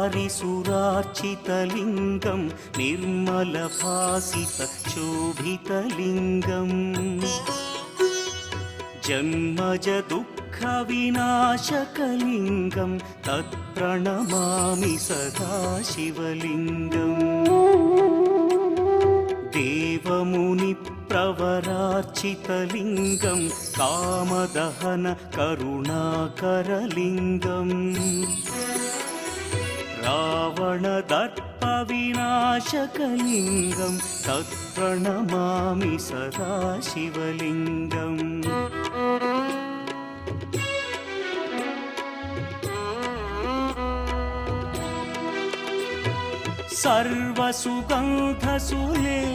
वारिसुरार्चितलिङ्गं निर्मलभासितशोभितलिङ्गम् जन्मज दुःखविनाशकलिङ्गं तत्प्रणमामि सदा शिवलिङ्गम् देवमुनिप्रवरार्चितलिङ्गं कामदहन करुणाकरलिङ्गम् रावणदर्पविनाशकलिङ्गं तत्प्रणमामि सदा शिवलिङ्गम्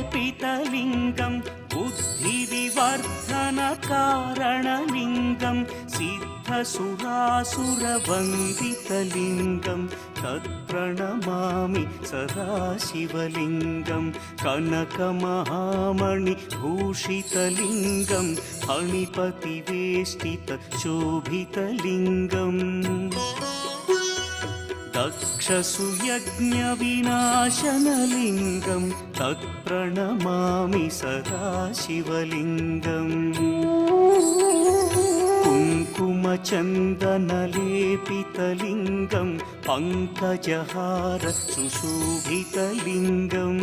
सर्वसुगन्धसुलेपितलिङ्गं बुद्धिविवर्धनकारणलिङ्गं सिद्धसुरासुरवन्दितलिङ्गं तत्प्रणमामि सदा शिवलिङ्गं कनकमहामणिभूषितलिङ्गं फणिपतिवेष्टितशोभितलिङ्गम् दक्षसुयज्ञविनाशनलिङ्गं तत्प्रणमामि सदा शिवलिङ्गम् कुङ्कुमचन्दनलेपितलिङ्गं पङ्कजहार सुशोभितलिङ्गम्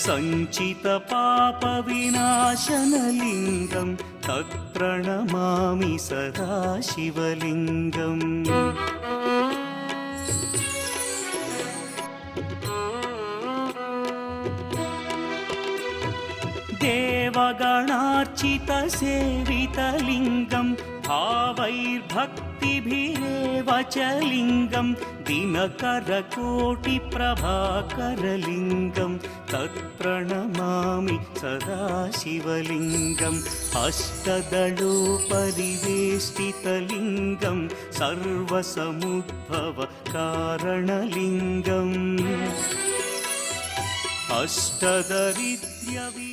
सञ्चितपापविनाशनलिङ्गं तत्प्रणमामि सदा शिवलिङ्गम् देवगणार्चितसेवितलिङ्गं भावैर्भक्तिभिरेव च लिङ्गं दिनकरकोटिप्रभाकरलिङ्गं तत्प्रणमामि सदा शिवलिङ्गम् अष्टदलोपरिवेष्टितलिङ्गं सर्वसमुद्भवकारणलिङ्गम् अष्टदरिद्र्यवि